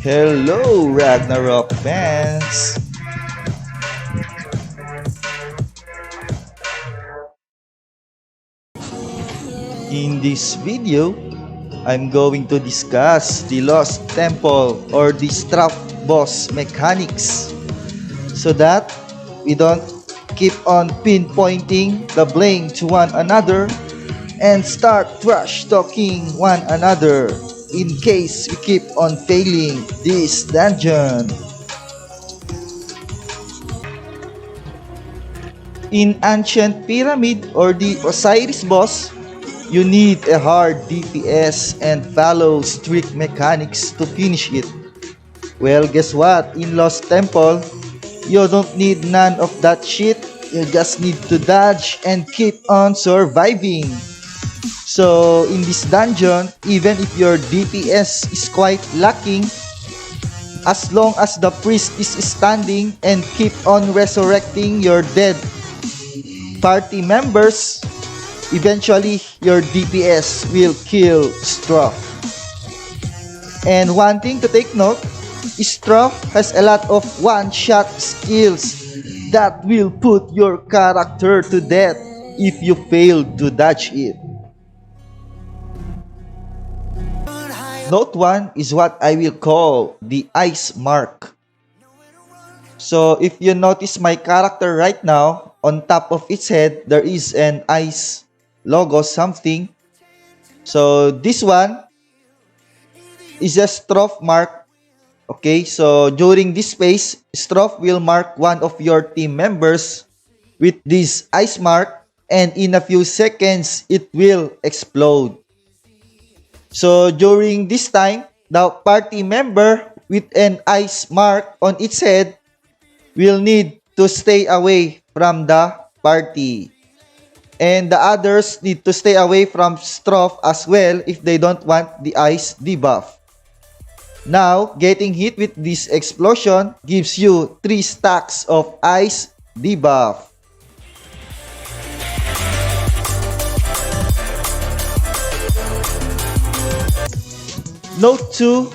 Hello, Ragnarok fans! In this video, I'm going to discuss the Lost Temple or the Strap Boss mechanics so that we don't keep on pinpointing the blame to one another and start trash talking one another in case we keep on failing this dungeon. In Ancient Pyramid or the Osiris boss, you need a hard DPS and follow strict mechanics to finish it. Well, guess what? In Lost Temple, you don't need none of that shit. You just need to dodge and keep on surviving. So, in this dungeon, even if your DPS is quite lacking, as long as the priest is standing and keep on resurrecting your dead party members, eventually your DPS will kill Struff. And one thing to take note, Struff has a lot of one-shot skills that will put your character to death if you fail to dodge it. Note 1 is what I will call the ice mark. So if you notice my character right now, on top of its head, there is an ice logo something. So this one is a Stroff mark. Okay, so during this phase, Stroff will mark one of your team members with this ice mark, and in a few seconds, it will explode. So during this time, the party member with an ice mark on its head will need to stay away from the party. And the others need to stay away from Stroff as well if they don't want the ice debuff. Now, getting hit with this explosion gives you 3 stacks of ice debuff. Note 2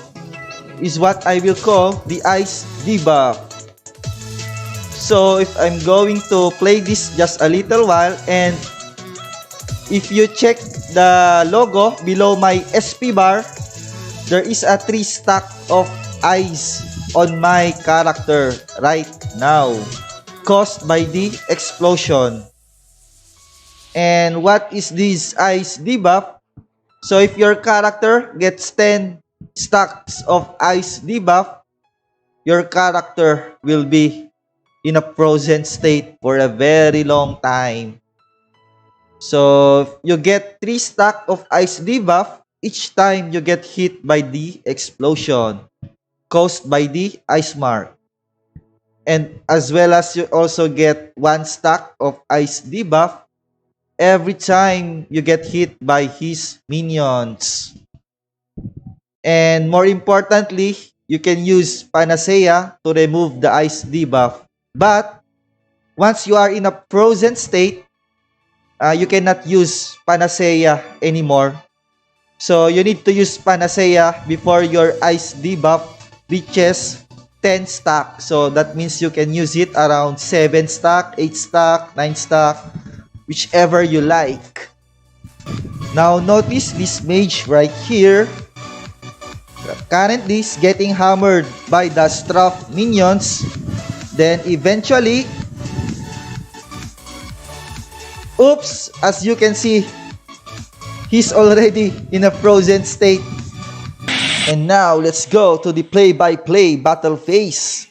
is what I will call the ice debuff. So if I'm going to play this just a little while, and if you check the logo below my SP bar, there is a 3 stack of ice on my character right now, caused by the explosion. And what is this ice debuff? So if your character gets 10 stacks of ice debuff, your character will be in a frozen state for a very long time. So if you get 3 stacks of ice debuff each time you get hit by the explosion caused by the ice mark. And as well as you also get 1 stack of ice debuff every time you get hit by his minions. And more importantly, you can use Panacea to remove the ice debuff. But once you are in a frozen state, you cannot use Panacea anymore. So you need to use Panacea before your ice debuff reaches 10 stack. So that means you can use it around 7 stack, 8 stack, 9 stack, whichever you like. Now notice this mage right here. Currently is getting hammered by the Struff minions. Then eventually, oops, as you can see, he's already in a frozen state. And now let's go to the play-by-play battle phase.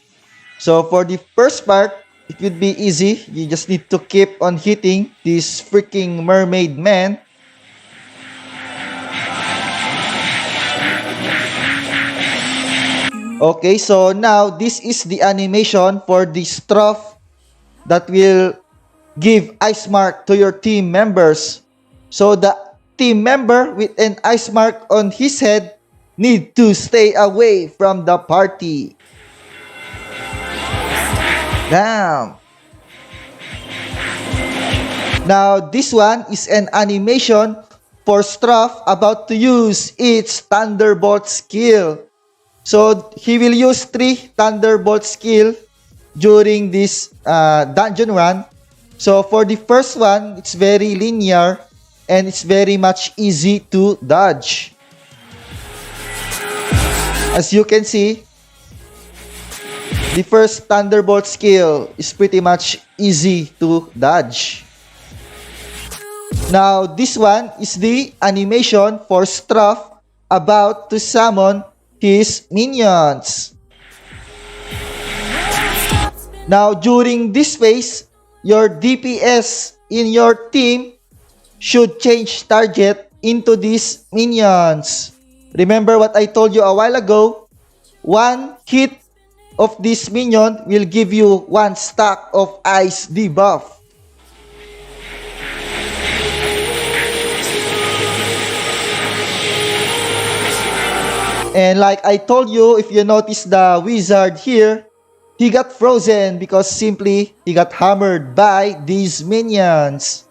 So for the first part, it would be easy. You just need to keep on hitting this freaking mermaid man. Okay, so now this is the animation for the Stroff that will give ice mark to your team members. So the team member with an ice mark on his head need to stay away from the party. Damn. Now this one is an animation for Stroff about to use its Thunderbolt skill. So he will use 3 Thunderbolt skill during this dungeon run. So for the first one, it's very linear and it's very much easy to dodge. As you can see, the first Thunderbolt skill is pretty much easy to dodge. Now, this one is the animation for Struff about to summon his minions. Now, during this phase, your DPS in your team should change target into these minions. Remember what I told you a while ago? One hit of this minion will give you 1 stack of ice debuff. And like I told you, if you notice the wizard here, he got frozen because simply he got hammered by these minions.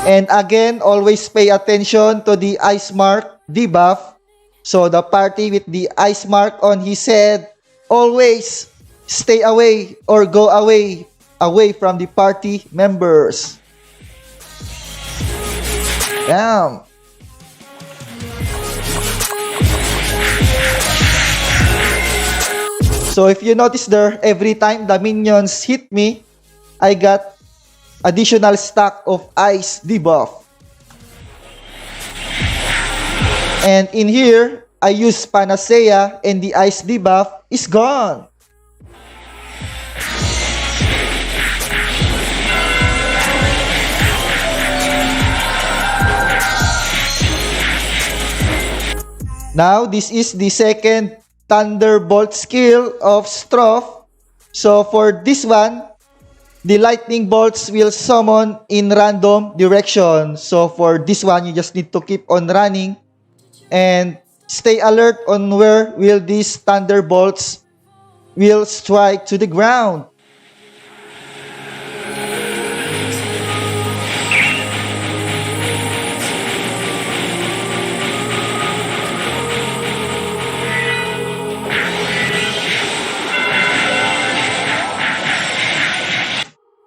And again, always pay attention to the ice mark debuff. So the party with the ice mark on his head, always stay away or go away from the party members. Damn. So if you notice there, every time the minions hit me, I got additional stack of ice debuff. And in here, I use Panacea and the ice debuff is gone. Now, this is the second Thunderbolt skill of Struff. So for this one, the lightning bolts will summon in random direction. So for this one, you just need to keep on running and stay alert on where will these thunderbolts will strike to the ground.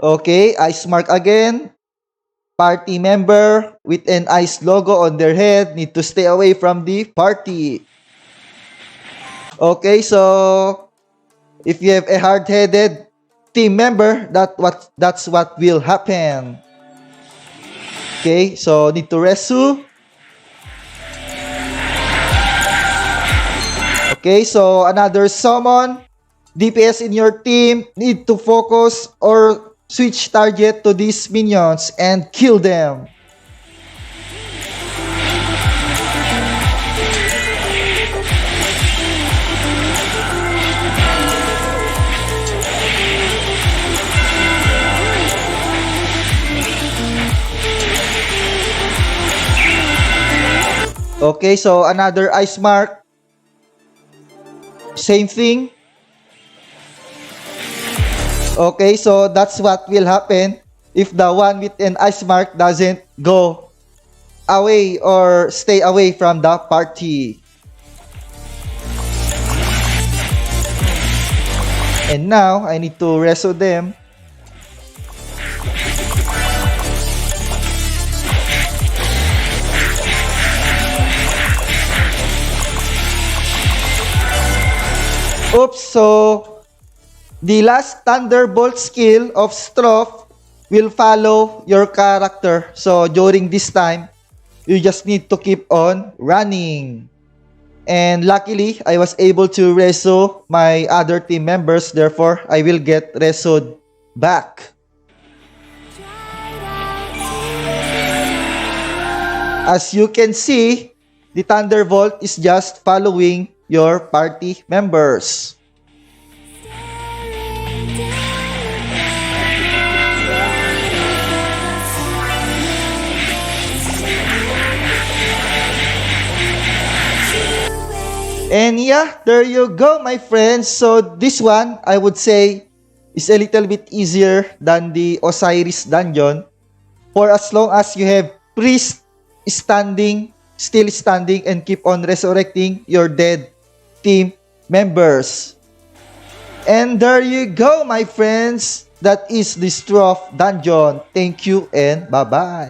Okay, ice mark again. Party member with an ice logo on their head need to stay away from the party. Okay, so if you have a hard-headed team member, that's what will happen. Okay, so need to resu. Okay, so another summon. DPS in your team need to focus or switch target to these minions and kill them. Okay, so another ice mark. Same thing. Okay, so that's what will happen if the one with an ice mark doesn't go away or stay away from the party. And now, I need to reso them. Oops, so the last Thunderbolt skill of Struff will follow your character. So during this time, you just need to keep on running. And luckily, I was able to reso my other team members. Therefore, I will get resoed back. As you can see, the Thunderbolt is just following your party members. And yeah, there you go, my friends. So this one, I would say, is a little bit easier than the Osiris dungeon. For as long as you have priest standing still standing and keep on resurrecting your dead team members. And there you go, my friends. That is the Straw Dungeon. Thank you and bye-bye.